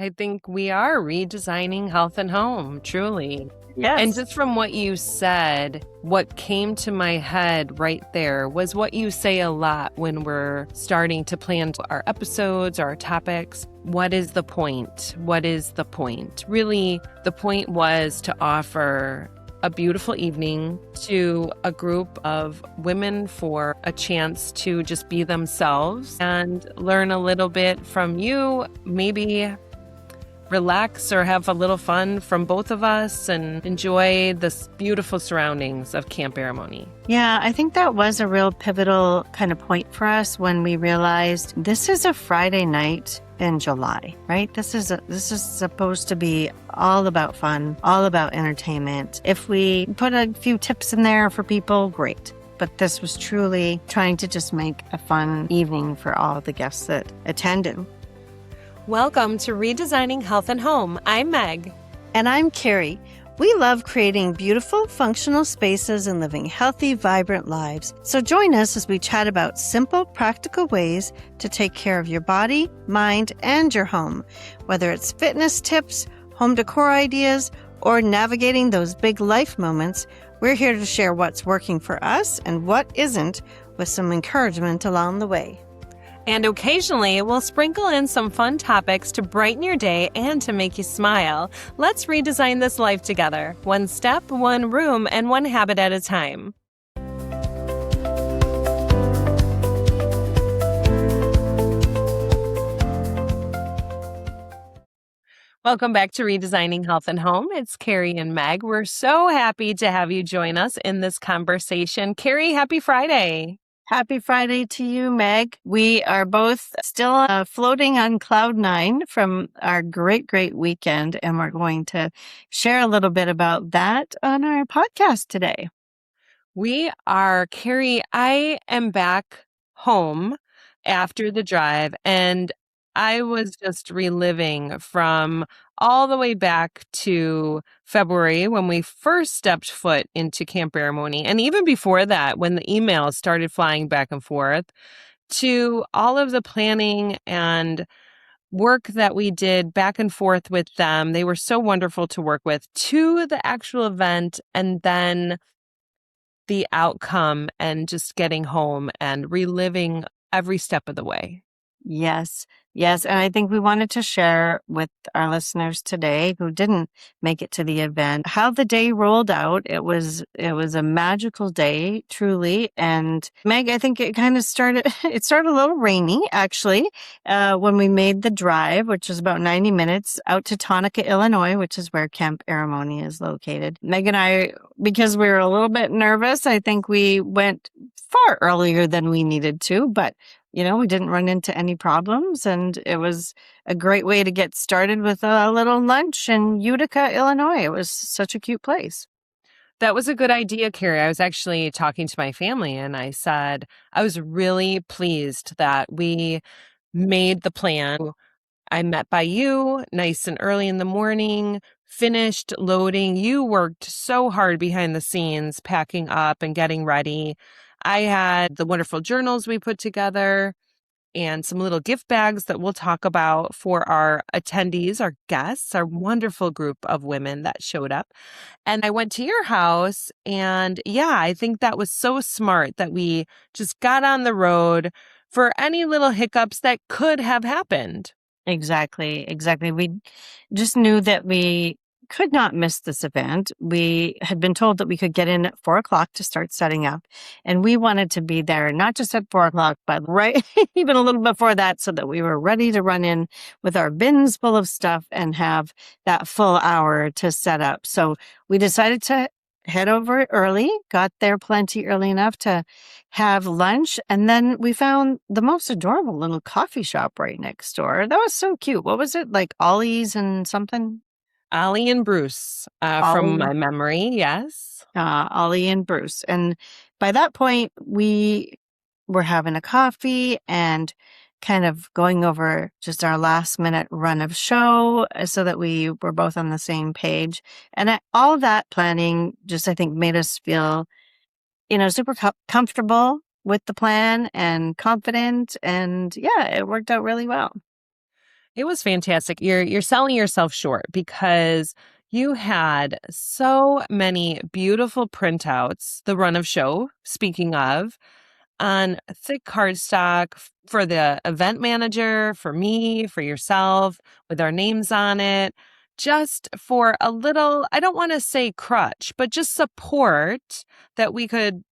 I think we are redesigning health and home, truly. And Yes. just from what you said, what came to my head right there was what you say a lot when we're starting to plan our episodes, our topics. What is the point? What is the point? Really, the point was to offer a beautiful evening to a group of women for a chance to just be themselves and learn a little bit from you, maybe relax or have a little fun from both of us and enjoy the beautiful surroundings of Camp Aramoni. Yeah, I think that was a real pivotal kind of point for us when we realized this is a Friday night in July, right? This is supposed to be all about fun, all about entertainment. If we put a few tips in there for people, great. But this was truly trying to just make a fun evening for all the guests that attended. Welcome to Redesigning Health and Home. I'm Meg. And I'm Carrie. We love creating beautiful, functional spaces and living healthy, vibrant lives. So join us as we chat about simple, practical ways to take care of your body, mind, and your home. Whether it's fitness tips, home decor ideas, or navigating those big life moments, we're here to share what's working for us and what isn't, with some encouragement along the way. And occasionally, we'll sprinkle in some fun topics to brighten your day and to make you smile. Let's redesign this life together, one step, one room, and one habit at a time. Welcome back to Redesigning Health and Home. It's Carrie and Meg. We're so happy to have you join us in this conversation. Carrie, happy Friday. Happy Friday to you, Meg. We are both still floating on cloud nine from our great weekend, and we're going to share a little bit about that on our podcast today. We are, Carrie, I am back home after the drive, and I was just reliving from all the way back to February when we first stepped foot into Camp Aramoni. And even before that, when the emails started flying back and forth, to all of the planning and work that we did back and forth with them. They were so wonderful to work with, to the actual event, and then the outcome and just getting home and reliving every step of the way. Yes. And I think we wanted to share with our listeners today who didn't make it to the event how the day rolled out. It was a magical day, truly. And Meg, I think it started a little rainy, actually, when we made the drive, which was about 90 minutes out to Tonopah, Illinois, which is where Camp Aramoni is located. Meg and I, because we were a little bit nervous, I think we went far earlier than we needed to, but we didn't run into any problems, and it was a great way to get started with a little lunch in Utica, Illinois. It was such a cute place. That was a good idea, Carrie. I was actually talking to my family, and I said I was really pleased that we made the plan. I met by you nice and early in the morning, finished loading. You worked so hard behind the scenes, packing up and getting ready. I had the wonderful journals we put together and some little gift bags that we'll talk about for our attendees, our guests, our wonderful group of women that showed up. And I went to your house, and I think that was so smart that we just got on the road for any little hiccups that could have happened. Exactly. We just knew that we could not miss this event. We had been told that we could get in at 4:00 to start setting up. And we wanted to be there, not just at 4:00, but right even a little before that, so that we were ready to run in with our bins full of stuff and have that full hour to set up. So we decided to head over early, got there plenty early enough to have lunch. And then we found the most adorable little coffee shop right next door. That was so cute. What was it? Like Ollie's and something? Ollie and Bruce, from my memory, yes. Ollie and Bruce. And by that point, we were having a coffee and kind of going over just our last minute run of show so that we were both on the same page. And all that planning just, I think, made us feel, super comfortable with the plan and confident. And it worked out really well. It was fantastic. You're selling yourself short because you had so many beautiful printouts, the run of show, speaking of, on thick cardstock for the event manager, for me, for yourself, with our names on it, just for a little, I don't want to say crutch, but just support that we could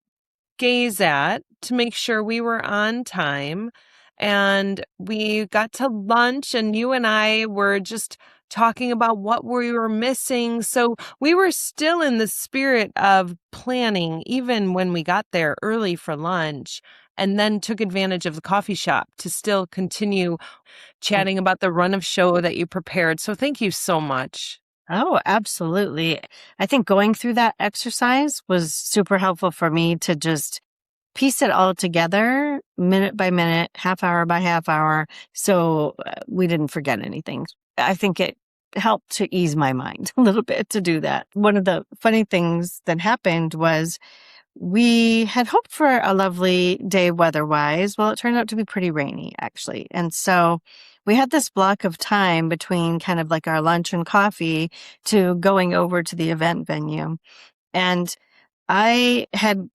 gaze at to make sure we were on time. And we got to lunch, and you and I were just talking about what we were missing. So we were still in the spirit of planning, even when we got there early for lunch, and then took advantage of the coffee shop to still continue chatting about the run of show that you prepared. So thank you so much. Oh, absolutely. I think going through that exercise was super helpful for me to just piece it all together minute by minute, half hour by half hour, so we didn't forget anything. I think it helped to ease my mind a little bit to do that. One of the funny things that happened was we had hoped for a lovely day weather-wise. Well, it turned out to be pretty rainy, actually. And so we had this block of time between kind of like our lunch and coffee to going over to the event venue. And I had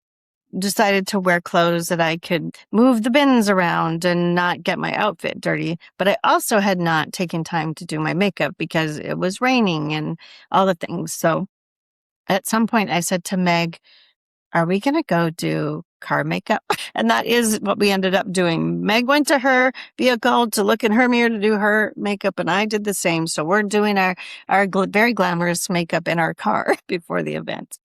decided to wear clothes that I could move the bins around and not get my outfit dirty. But I also had not taken time to do my makeup because it was raining and all the things. So at some point I said to Meg, are we going to go do car makeup? And that is what we ended up doing. Meg went to her vehicle to look in her mirror to do her makeup, and I did the same. So we're doing our very glamorous makeup in our car before the event.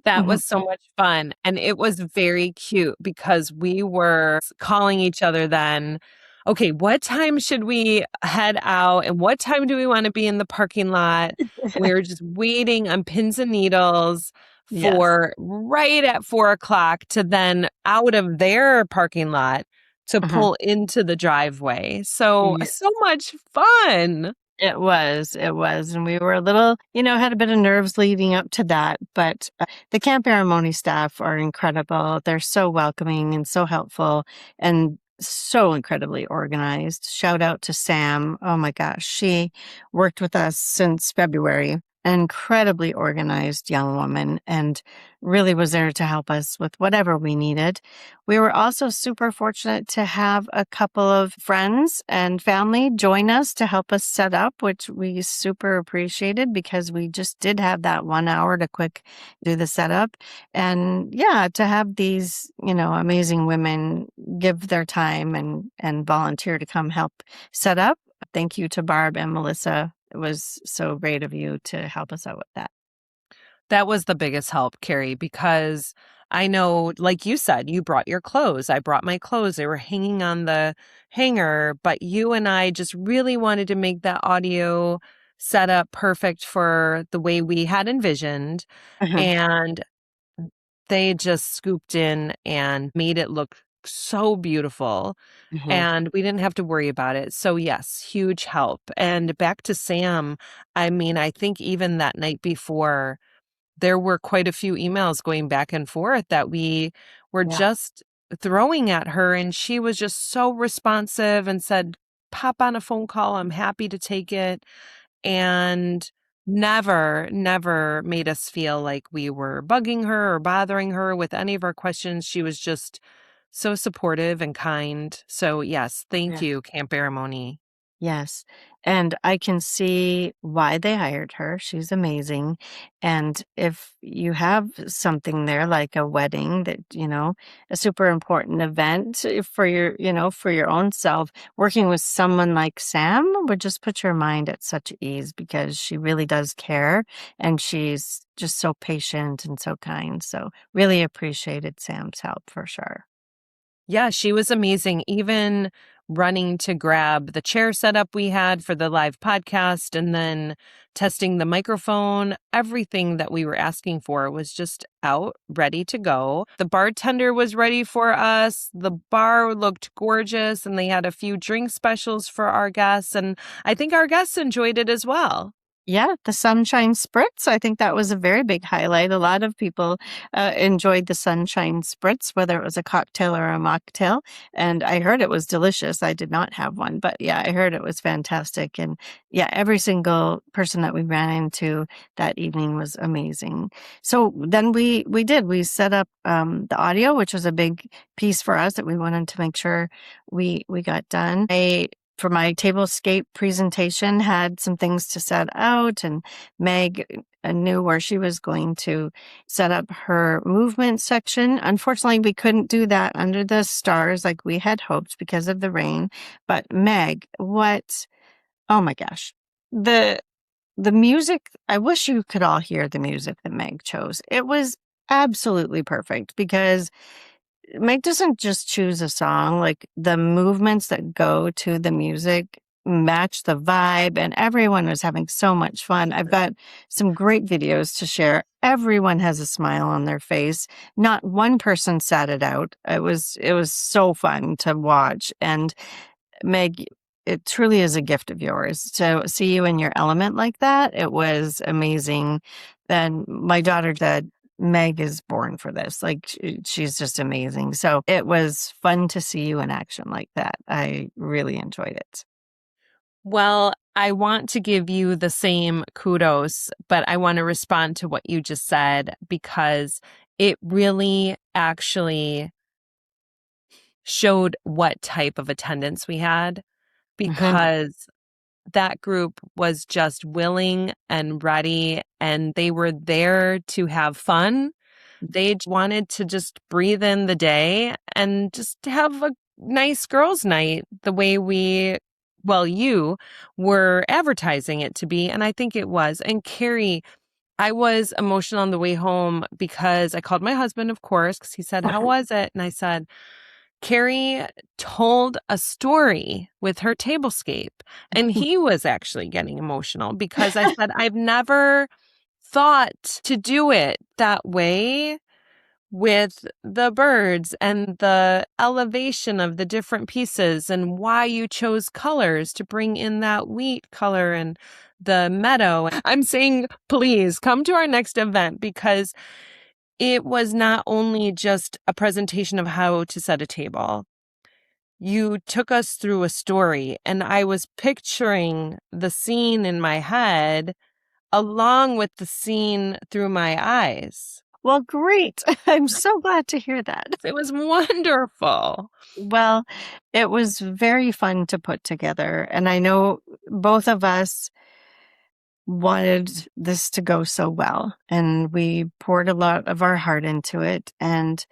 That Mhm. was so much fun. And it was very cute because we were calling each other then. Okay, what time should we head out? And what time do we want to be in the parking lot? We were just waiting on pins and needles Yes. for right at 4 o'clock to then out of their parking lot to Uh-huh. pull into the driveway. So, so much fun. It was. And we were a little, had a bit of nerves leading up to that. But the Camp Aramoni staff are incredible. They're so welcoming and so helpful and so incredibly organized. Shout out to Sam. Oh my gosh. She worked with us since February. An incredibly organized young woman and really was there to help us with whatever we needed. We were also super fortunate to have a couple of friends and family join us to help us set up, which we super appreciated because we just did have that 1 hour to quick do the setup. And yeah, to have these, amazing women give their time and volunteer to come help set up. Thank you to Barb and Melissa. It was so great of you to help us out with that. That was the biggest help, Carrie, because I know, like you said, you brought your clothes. I brought my clothes. They were hanging on the hanger, but you and I just really wanted to make that audio setup perfect for the way we had envisioned. Uh-huh. And they just scooped in and made it look so beautiful. Mhm. And we didn't have to worry about it. So, yes, huge help. And back to Sam, I mean, I think even that night before, there were quite a few emails going back and forth that we were Yeah. just throwing at her, and she was just so responsive and said, "Pop on a phone call. I'm happy to take it." And never made us feel like we were bugging her or bothering her with any of our questions. She was just so supportive and kind. So, yes, thank Yeah. you, Camp Aramoni. Yes. And I can see why they hired her. She's amazing. And if you have something there like a wedding that, a super important event for for your own self, working with someone like Sam would just put your mind at such ease because she really does care and she's just so patient and so kind. So really appreciated Sam's help for sure. Yeah, she was amazing. Even running to grab the chair setup we had for the live podcast and then testing the microphone, everything that we were asking for was just out, ready to go. The bartender was ready for us. The bar looked gorgeous and they had a few drink specials for our guests. And I think our guests enjoyed it as well. Yeah, the sunshine spritz. I think that was a very big highlight. A lot of people enjoyed the sunshine spritz, whether it was a cocktail or a mocktail. And I heard it was delicious. I did not have one, but yeah, I heard it was fantastic. And yeah, every single person that we ran into that evening was amazing. So then we set up the audio, which was a big piece for us that we wanted to make sure we got done. For my tablescape presentation, had some things to set out, and Meg knew where she was going to set up her movement section. Unfortunately, we couldn't do that under the stars like we had hoped because of the rain. But Meg, oh my gosh. The music, I wish you could all hear the music that Meg chose. It was absolutely perfect because Meg doesn't just choose a song, like the movements that go to the music match the vibe, and everyone was having so much fun. I've got some great videos to share. Everyone has a smile on their face. Not one person sat it out. It was so fun to watch. And Meg, it truly is a gift of yours to see you in your element like that. It was amazing. And my daughter said, Meg is born for this. Like, she's just amazing. So it was fun to see you in action like that. I really enjoyed it. Well, I want to give you the same kudos, but I want to respond to what you just said because it really actually showed what type of attendance we had Mhm. because that group was just willing and ready and they were there to have fun. They wanted to just breathe in the day and just have a nice girls' night the way you were advertising it to be. And I think it was. And Carrie, I was emotional on the way home because I called my husband, of course, because he said, "How was it?" And I said, Carrie told a story with her tablescape, and he was actually getting emotional because I said, I've never thought to do it that way with the birds and the elevation of the different pieces and why you chose colors to bring in that wheat color and the meadow. I'm saying, please come to our next event because it was not only just a presentation of how to set a table. You took us through a story, and I was picturing the scene in my head along with the scene through my eyes. Well, great. I'm so glad to hear that. It was wonderful. Well, it was very fun to put together. And I know both of us wanted this to go so well. And we poured a lot of our heart into it. And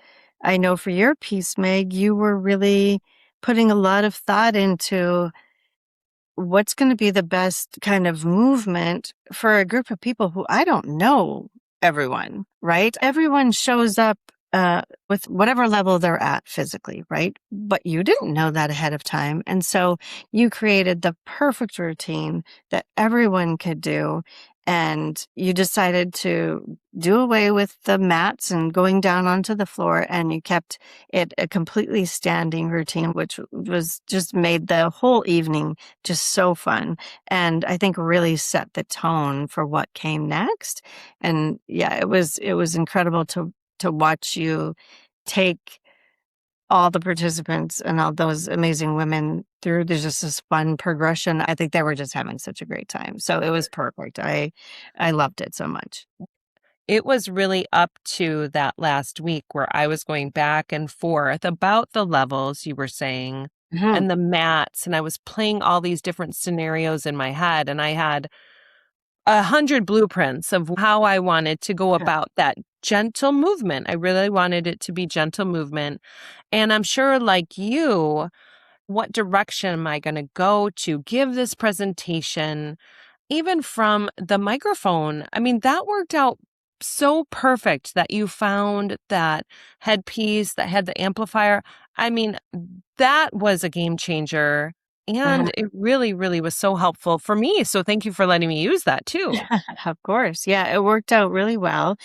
I know for your piece, Meg, you were really putting a lot of thought into what's going to be the best kind of movement for a group of people who I don't know everyone, right? Everyone shows up with whatever level they're at physically, right? But you didn't know that ahead of time. And so you created the perfect routine that everyone could do. And you decided to do away with the mats and going down onto the floor, and you kept it a completely standing routine, which was just made the whole evening just so fun. And I think really set the tone for what came next. And yeah, it was incredible to watch you take all the participants and all those amazing women through. There's just this fun progression. I think they were just having such a great time. So it was perfect. I loved it so much. It was really up to that last week where I was going back and forth about the levels you were saying Mhm. and the mats, and I was playing all these different scenarios in my head, and I had 100 blueprints of how I wanted to go about that gentle movement. I really wanted it to be gentle movement. And I'm sure, like you, what direction am I going to go to give this presentation? Even from the microphone, I mean, that worked out so perfect that you found that headpiece that had the amplifier. I mean, that was a game changer. Mhm. And it really, really was so helpful for me. So thank you for letting me use that too. Of course. Yeah, it worked out really well.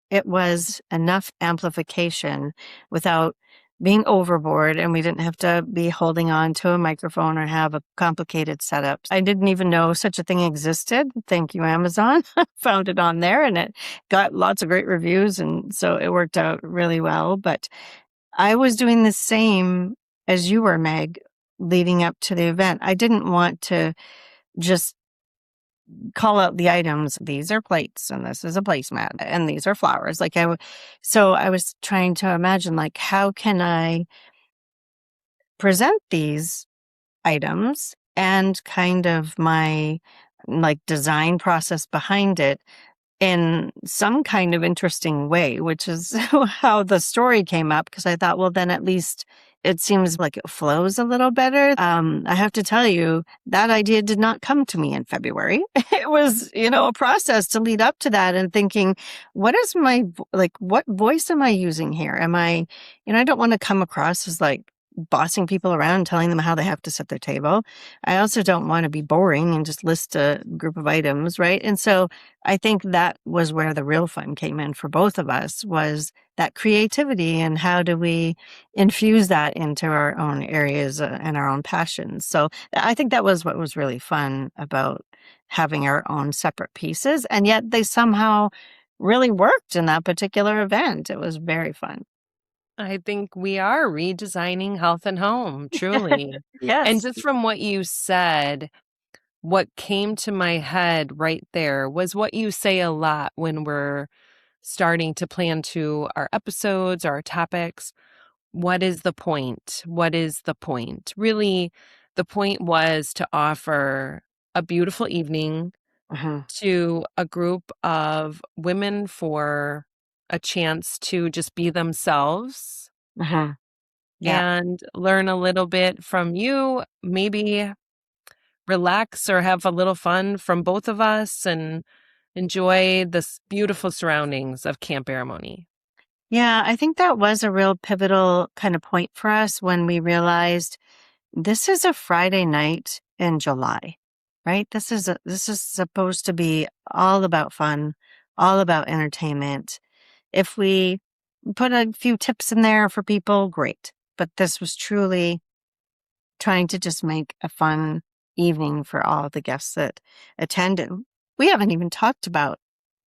It was enough amplification without being overboard, and we didn't have to be holding on to a microphone or have a complicated setup. I didn't even know such a thing existed. Thank you, Amazon. Found it on there, and it got lots of great reviews. And so it worked out really well. But I was doing the same as you were, Meg, leading up to the event. I didn't want to just call out the items. These are plates, and this is a placemat, and these are flowers. So I was trying to imagine, like, how can I present these items and kind of my like design process behind it in some kind of interesting way, which is how the story came up. Because I thought, well, then at least it seems like it flows a little better. I have to tell you, that idea did not come to me in February. It was, a process to lead up to that and thinking, what is what voice am I using here? I don't want to come across as like bossing people around, telling them how they have to set their table. I also don't want to be boring and just list a group of items, right? And so I think that was where the real fun came in for both of us, was that creativity and how do we infuse that into our own areas and our own passions. So I think that was what was really fun about having our own separate pieces, and yet they somehow really worked in that particular event. It was very fun. I think we are redesigning health and home, truly. And Yes. just from what you said, what came to my head right there was what you say a lot when we're starting to plan to our episodes, our topics. What is the point? What is the point? Really, the point was to offer a beautiful evening Uh-huh. to a group of women for a chance to just be themselves Uh-huh. Yeah. and learn a little bit from you, maybe relax or have a little fun from both of us and enjoy this beautiful surroundings of Camp Aramoni. Yeah, I think that was a real pivotal kind of point for us when we realized this is a Friday night in July, right? This is supposed to be all about fun, all about entertainment. If we put a few tips in there for people, great. But this was truly trying to just make a fun evening for all the guests that attended. We haven't even talked about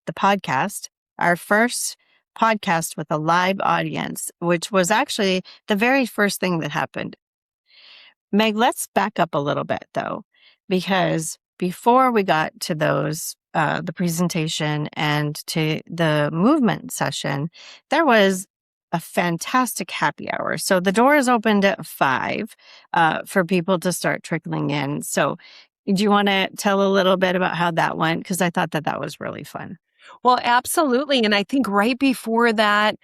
the podcast, our first podcast with a live audience, which was actually the very first thing that happened. Meg, let's back up a little bit though, because before we got to the presentation and to the movement session, there was a fantastic happy hour. So the doors opened at 5 for people to start trickling in. So do you want to tell a little bit about how that went? Because I thought that was really fun. Well, absolutely. And I think right before that,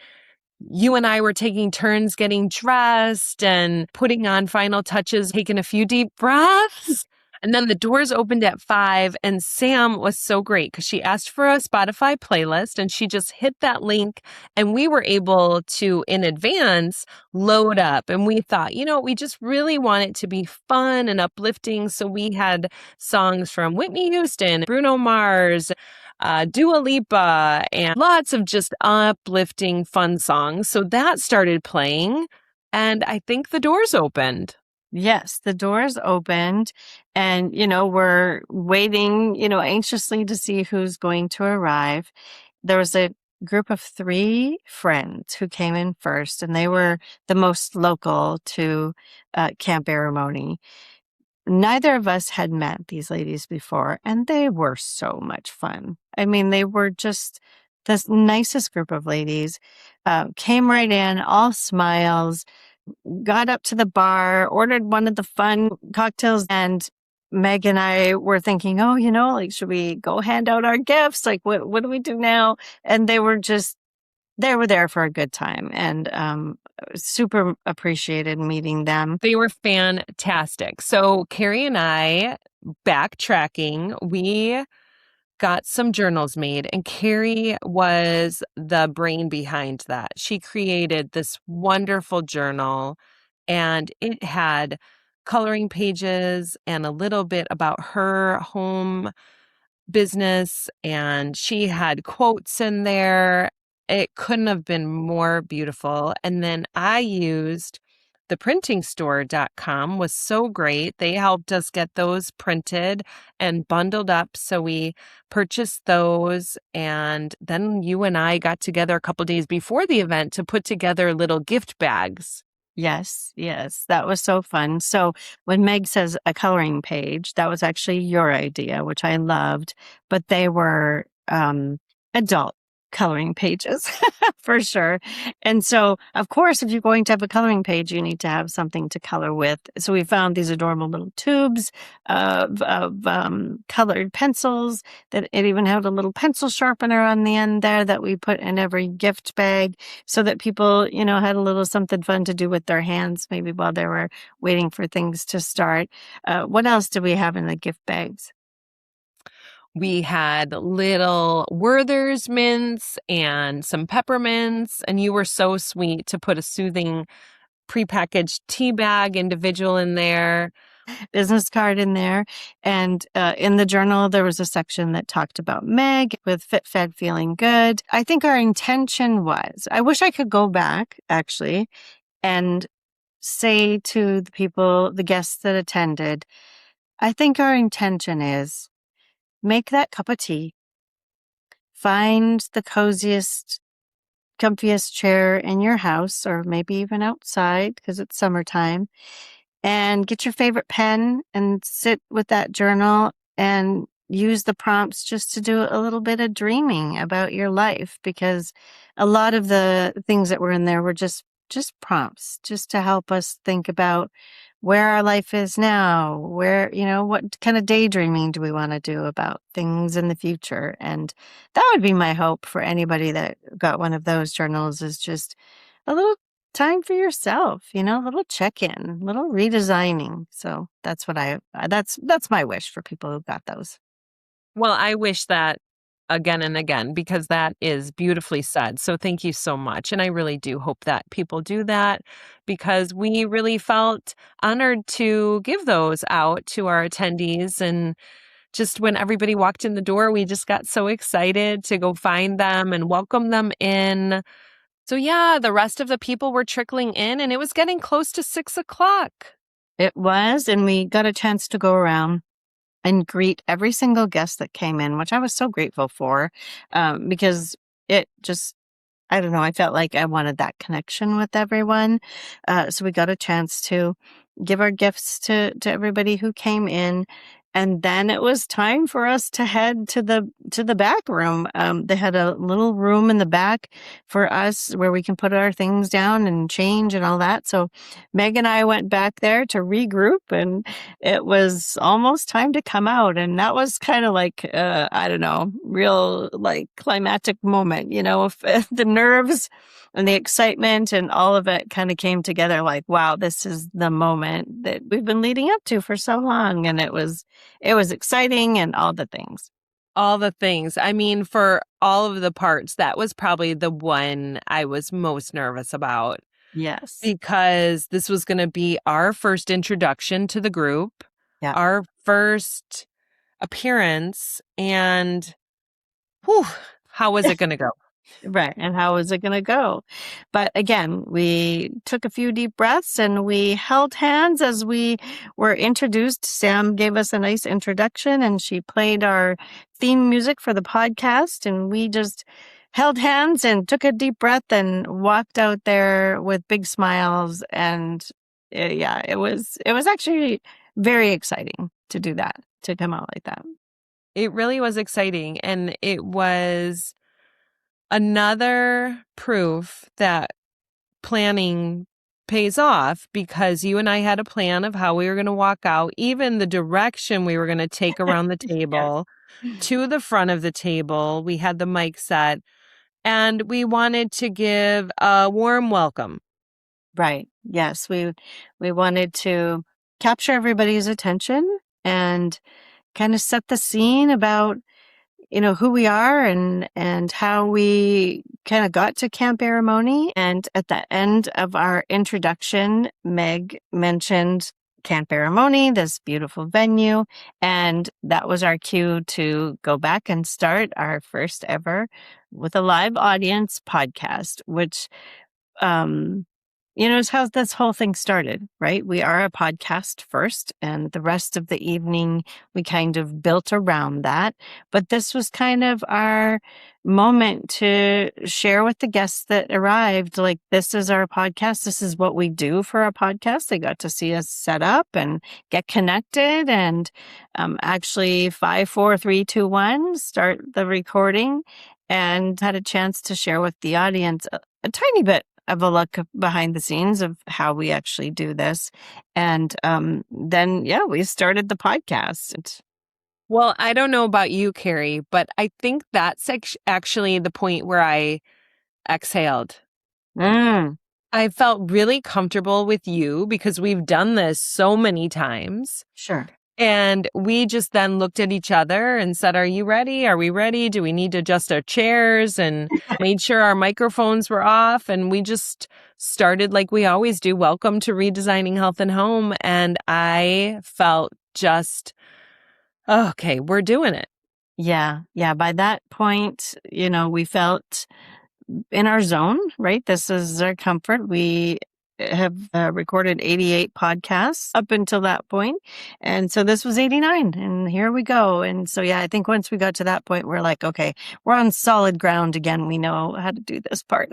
you and I were taking turns getting dressed and putting on final touches, taking a few deep breaths. And then the doors opened at 5, and Sam was so great because she asked for a Spotify playlist and she just hit that link, and we were able to, in advance, load up. And we thought, we just really want it to be fun and uplifting. So we had songs from Whitney Houston, Bruno Mars, Dua Lipa, and lots of just uplifting, fun songs. So that started playing, and I think the doors opened. Yes, the doors opened and, we're waiting, anxiously to see who's going to arrive. There was a group of 3 friends who came in first, and they were the most local to Camp Aramoni. Neither of us had met these ladies before, and they were so much fun. I mean, they were just the nicest group of ladies, came right in, all smiles, got up to the bar, ordered one of the fun cocktails, and Meg and I were thinking, oh, should we go hand out our gifts? Like, what do we do now? And they were there for a good time, and super appreciated meeting them. They were fantastic. So Carrie and I, backtracking, we got some journals made, and Carrie was the brain behind that. She created this wonderful journal, and it had coloring pages and a little bit about her home business, and she had quotes in there. It couldn't have been more beautiful. And then I used the printingstore.com was so great. They helped us get those printed and bundled up. So we purchased those. And then you and I got together a couple days before the event to put together little gift bags. Yes, yes, that was so fun. So when Meg says a coloring page, that was actually your idea, which I loved, but they were adult coloring pages for sure. And so, of course, if you're going to have a coloring page, you need to have something to color with. So we found these adorable little tubes of colored pencils that it even had a little pencil sharpener on the end there that we put in every gift bag so that people, had a little something fun to do with their hands, maybe while they were waiting for things to start. What else do we have in the gift bags? We had little Werther's mints and some peppermints, and you were so sweet to put a soothing prepackaged tea bag individual in there. Business card in there. And in the journal, there was a section that talked about Meg with Fit Fed Feeling Good. I think our intention was, I wish I could go back actually and say to the people, the guests that attended, I think our intention is make that cup of tea, find the coziest, comfiest chair in your house or maybe even outside because it's summertime, and get your favorite pen and sit with that journal and use the prompts just to do a little bit of dreaming about your life, because a lot of the things that were in there were just prompts just to help us think about where our life is now, where, what kind of daydreaming do we want to do about things in the future. And that would be my hope for anybody that got one of those journals, is just a little time for yourself, a little check-in, little redesigning. So that's what that's my wish for people who got those. Well, I wish that again and again because that is beautifully said. So thank you so much. And I really do hope that people do that because we really felt honored to give those out to our attendees. And just when everybody walked in the door, we just got so excited to go find them and welcome them in. So yeah, the rest of the people were trickling in and it was getting close to 6 o'clock. It was, and we got a chance to go around and greet every single guest that came in, which I was so grateful for, because it just, I don't know, I felt like I wanted that connection with everyone. So we got a chance to give our gifts to everybody who came in. And then it was time for us to head to the back room. They had a little room in the back for us where we can put our things down and change and all that. So Meg and I went back there to regroup, and it was almost time to come out. And that was kind of like, I don't know, real like climactic moment, if the nerves and the excitement and all of it kind of came together like, wow, this is the moment that we've been leading up to for so long. And it was exciting and all the things. All the things. I mean, for all of the parts, that was probably the one I was most nervous about Yes. because this was going to be our first introduction to the group, Yeah. our first appearance, and whew, how was it going to go? Right. And how is it going to go? But again, we took a few deep breaths and we held hands as we were introduced. Sam gave us a nice introduction and she played our theme music for the podcast. And we just held hands and took a deep breath and walked out there with big smiles. And it was actually very exciting to do that, to come out like that. It really was exciting. And it was another proof that planning pays off because you and I had a plan of how we were going to walk out, even the direction we were going to take around the table to the front of the table. We had the mic set and we wanted to give a warm welcome. Right. Yes. We wanted to capture everybody's attention and kind of set the scene about, who we are and how we kind of got to Camp Aramoni. And at the end of our introduction, Meg mentioned Camp Aramoni, this beautiful venue. And that was our cue to go back and start our first ever with a live audience podcast, which is how this whole thing started, right? We are a podcast first, and the rest of the evening we kind of built around that. But this was kind of our moment to share with the guests that arrived, like, this is our podcast. This is what we do for our podcast. They got to see us set up and get connected, and actually 5, 4, 3, 2, 1, start the recording, and had a chance to share with the audience a tiny bit of a look behind the scenes of how we actually do this. And then, yeah, we started the podcast. Well, I don't know about you, Carrie, but I think that's actually the point where I exhaled. Mm, I felt really comfortable with you because we've done this so many times. sure. And we just then looked at each other and said, are you ready? Are we ready? Do we need to adjust our chairs? And made sure our microphones were off. And we just started like we always do. Welcome to Redesigning Health and Home. And I felt just, okay, we're doing it. Yeah. Yeah. By that point, we felt in our zone, right? This is our comfort. We have recorded 88 podcasts up until that point. And so this was 89, and here we go. And so, yeah, I think once we got to that point, we're like, okay, we're on solid ground again. We know how to do this part.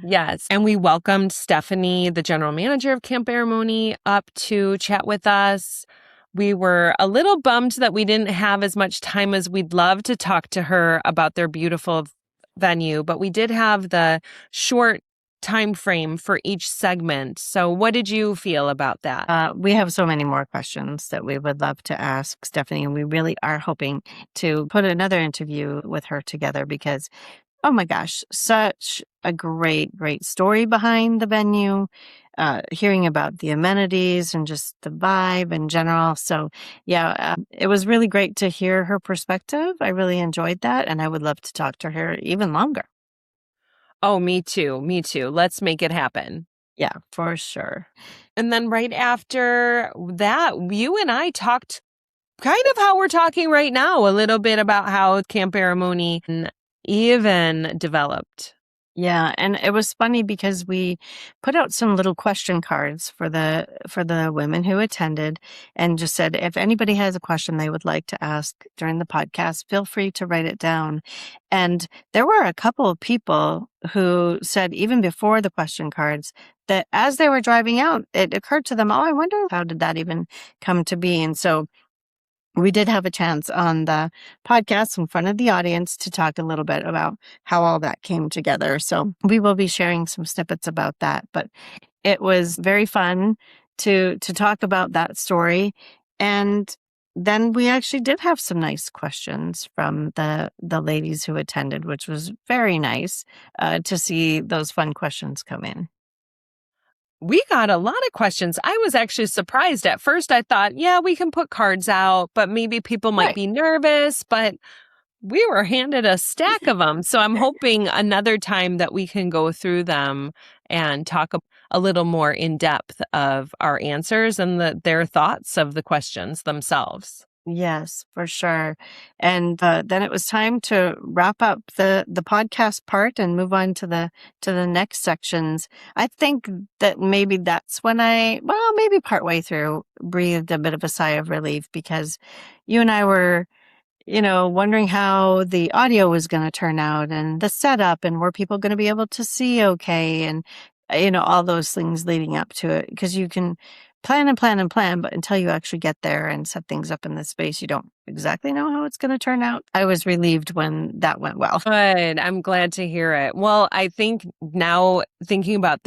Yes. And we welcomed Stephanie, the general manager of Camp Aramoni, up to chat with us. We were a little bummed that we didn't have as much time as we'd love to talk to her about their beautiful venue, but we did have the short time frame for each segment. So what did you feel about that? We have so many more questions that we would love to ask Stephanie, and we really are hoping to put another interview with her together because, oh my gosh, such a great, great story behind the venue, hearing about the amenities and just the vibe in general. So, yeah, it was really great to hear her perspective. I really enjoyed that, and I would love to talk to her even longer. Oh, me too. Me too. Let's make it happen. Yeah, for sure. And then right after that, you and I talked kind of how we're talking right now, a little bit about how Camp Aramoni even developed. Yeah, and it was funny because we put out some little question cards for the women who attended, and just said, if anybody has a question they would like to ask during the podcast, feel free to write it down. And there were a couple of people who said, even before the question cards, that as they were driving out, it occurred to them, oh, I wonder, how did that even come to be? And so we did have a chance on the podcast in front of the audience to talk a little bit about how all that came together. So we will be sharing some snippets about that, but it was very fun to talk about that story. And then we actually did have some nice questions from the ladies who attended, which was very nice to see those fun questions come in. We got a lot of questions. I was actually surprised. At first, I thought, yeah, we can put cards out, but maybe people might Right. be nervous. But we were handed a stack of them. So I'm hoping another time that we can go through them and talk a little more in depth of our answers and their thoughts of the questions themselves. Yes, for sure. And then it was time to wrap up the podcast part and move on to the next sections. I think that maybe that's when maybe partway through, breathed a bit of a sigh of relief, because you and I were, wondering how the audio was going to turn out and the setup, and were people going to be able to see okay, and all those things leading up to it, because you can plan and plan and plan, but until you actually get there and set things up in the space, you don't exactly know how it's going to turn out. I was relieved when that went well. Good. I'm glad to hear it. Well, I think now thinking about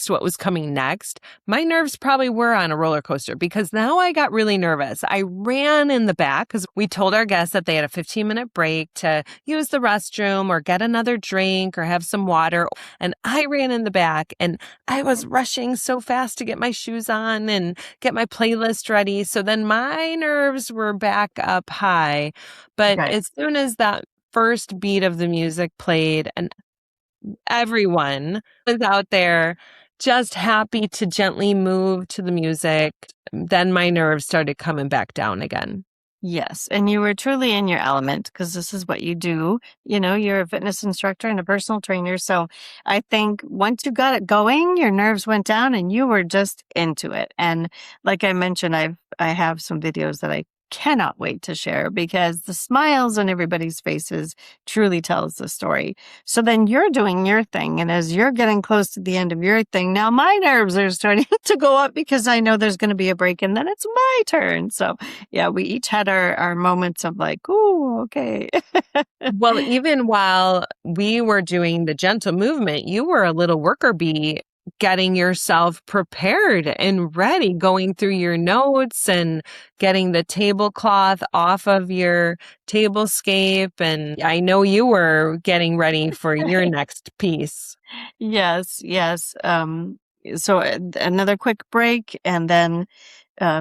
what was coming next, my nerves probably were on a roller coaster because now I got really nervous. I ran in the back because we told our guests that they had a 15-minute break to use the restroom or get another drink or have some water. And I ran in the back and I was rushing so fast to get my shoes on and get my playlist ready. So then my nerves were back up high. But Right. as soon as that first beat of the music played and everyone was out there just happy to gently move to the music. Then my nerves started coming back down again. Yes, and you were truly in your element because this is what you do. You know, you're a fitness instructor and a personal trainer. So I think once you got it going, your nerves went down and you were just into it. And like I mentioned, I have some videos that I cannot wait to share because the smiles on everybody's faces truly tells the story. So then you're doing your thing. And as you're getting close to the end of your thing, now my nerves are starting to go up because I know there's going to be a break and then it's my turn. So yeah, we each had our moments of like, "Ooh, okay." Well, even while we were doing the gentle movement, you were a little worker bee getting yourself prepared and ready, going through your notes and getting the tablecloth off of your tablescape. And I know you were getting ready for your next piece. Yes, yes. So another quick break, and then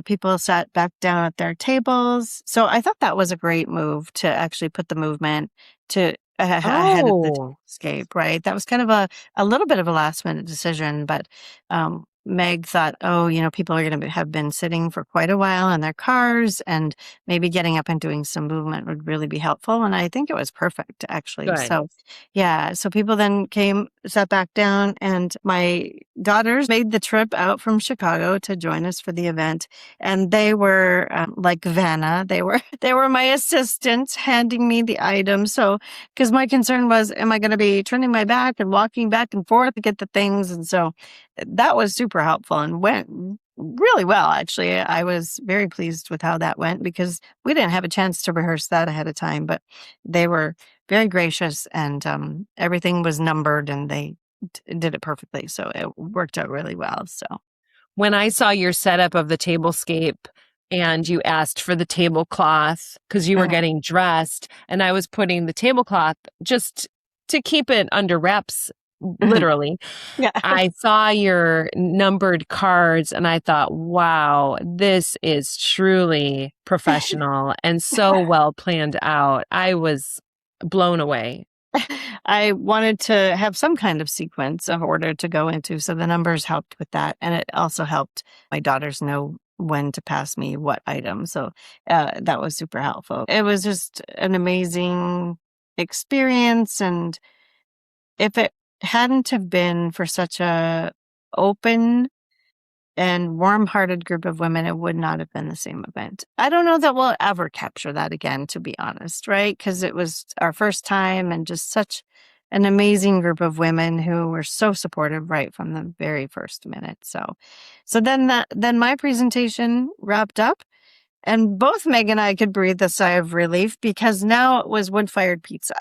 people sat back down at their tables. So I thought that was a great move to actually put the movement to ahead of the Oh, escape, right? That was kind of a little bit of a last minute decision, but Meg thought, oh, you know, people are going to have been sitting for quite a while in their cars, and maybe getting up and doing some movement would really be helpful. And I think it was perfect, actually. good. So, yeah, so people then came, sat back down, and my daughters made the trip out from Chicago to join us for the event, and they were like Vanna. They were they were my assistants, handing me the items. So, because my concern was, am I going to be turning my back and walking back and forth to get the things? And so that was super helpful and went really well, actually. I was very pleased with how that went because we didn't have a chance to rehearse that ahead of time, but they were very gracious, and everything was numbered, and they did it perfectly. So it worked out really well. So, When I saw your setup of the tablescape and you asked for the tablecloth because you were getting dressed, and I was putting the tablecloth just to keep it under wraps, literally. yeah. I saw your numbered cards and I thought, wow, this is truly professional and so well planned out. I was blown away. I wanted to have some kind of sequence of order to go into. So the numbers helped with that. And it also helped my daughters know when to pass me what item. So that was super helpful. It was just an amazing experience. And if it hadn't have been for such a open and warm-hearted group of women, it would not have been the same event. I don't know that we'll ever capture that again, to be honest, right? Because it was our first time, and just such an amazing group of women who were so supportive right from the very first minute. So then my presentation wrapped up, and both Meg and I could breathe a sigh of relief because now it was wood-fired pizza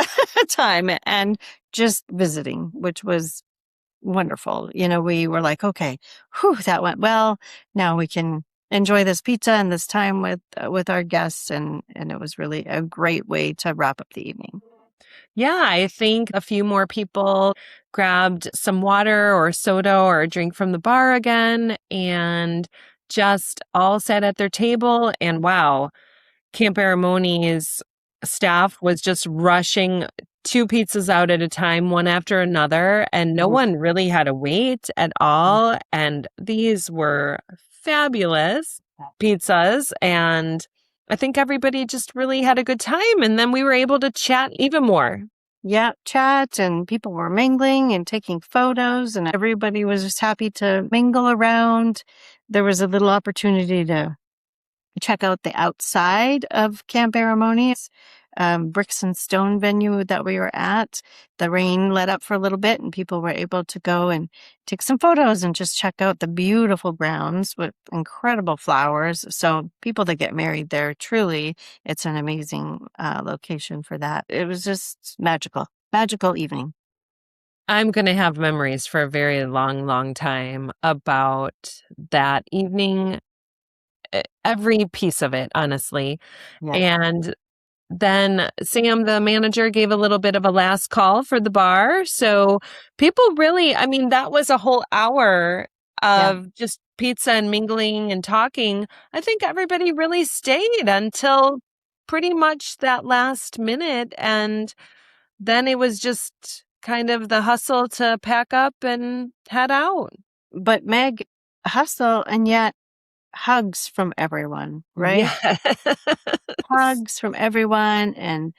time and just visiting, which was wonderful. You know, we were like, okay, whew, that went well. Now we can enjoy this pizza and this time with our guests, and it was really a great way to wrap up the evening. Yeah, I think a few more people grabbed some water or soda or a drink from the bar again and just all sat at their table. And wow, Camp Aramoni's staff was just rushing two pizzas out at a time, one after another, and no Mhm. one really had to wait at all. And these were fabulous pizzas. And I think everybody just really had a good time. And then we were able to chat even more. Yeah, chat, and people were mingling and taking photos, and everybody was just happy to mingle around. There was a little opportunity to check out the outside of Camp Aramoni's bricks and stone venue that we were at. The rain let up for a little bit, and people were able to go and take some photos and just check out the beautiful grounds with incredible flowers. So people that get married there, truly, it's an amazing location for that. It was just magical, magical evening. I'm going to have memories for a very long, long time about that evening, every piece of it, honestly. Yeah. And then Sam, the manager, gave a little bit of a last call for the bar. So people really, I mean, that was a whole hour Yeah. of just pizza and mingling and talking. I think everybody really stayed until pretty much that last minute. And then it was just kind of the hustle to pack up and head out. But Meg, hustle and yet hugs from everyone, right? Yes. Hugs from everyone and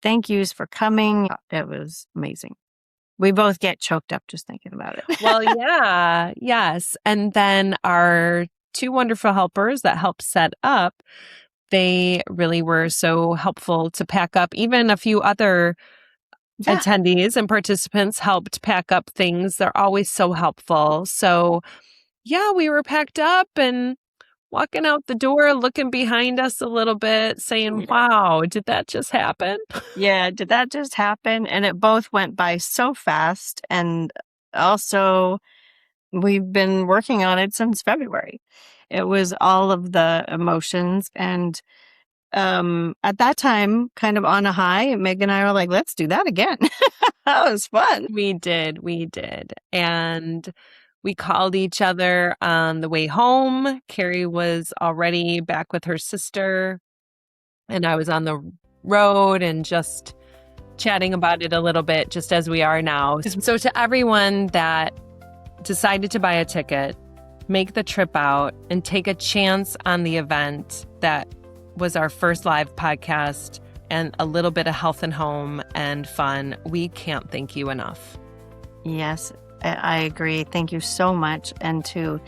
thank yous for coming. It was amazing. We both get choked up just thinking about it. Well, yeah, yes. And then our two wonderful helpers that helped set up, they really were so helpful to pack up. Even a few other Yeah. attendees and participants helped pack up things. They're always so helpful. So, yeah, we were packed up and walking out the door, looking behind us a little bit, saying, wow, did that just happen? Yeah, did that just happen? And it both went by so fast. And also, we've been working on it since February. It was all of the emotions. And at that time, kind of on a high, Meg and I were like, let's do that again. That was fun. We did. And we called each other on the way home. Carrie was already back with her sister, and I was on the road and just chatting about it a little bit, just as we are now. So to everyone that decided to buy a ticket, make the trip out, and take a chance on the event that was our first live podcast and a little bit of health and home and fun, we can't thank you enough. Yes, I agree. Thank you so much. And to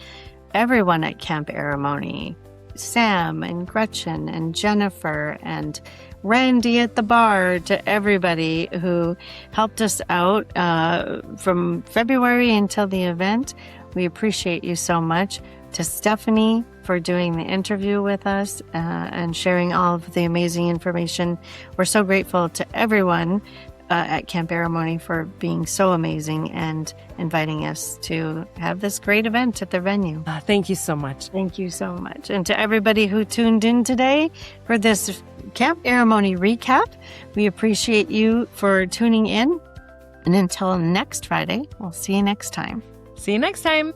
everyone at Camp Aramoni, Sam and Gretchen and Jennifer and Randy at the bar, to everybody who helped us out from February until the event. We appreciate you so much. To Stephanie for doing the interview with us and sharing all of the amazing information. We're so grateful to everyone at Camp Aramoni for being so amazing and inviting us to have this great event at their venue. Thank you so much. Thank you so much. And to everybody who tuned in today for this Camp Aramoni recap, we appreciate you for tuning in. And until next Friday, we'll see you next time. See you next time.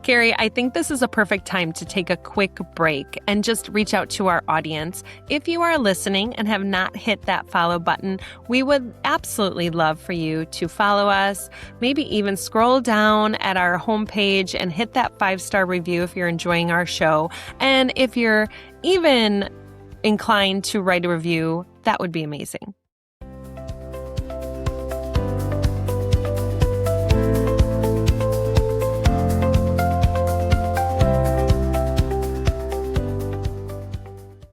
Carrie, I think this is a perfect time to take a quick break and just reach out to our audience. If you are listening and have not hit that follow button, we would absolutely love for you to follow us, maybe even scroll down at our homepage and hit that 5-star review if you're enjoying our show. And if you're even inclined to write a review, that would be amazing.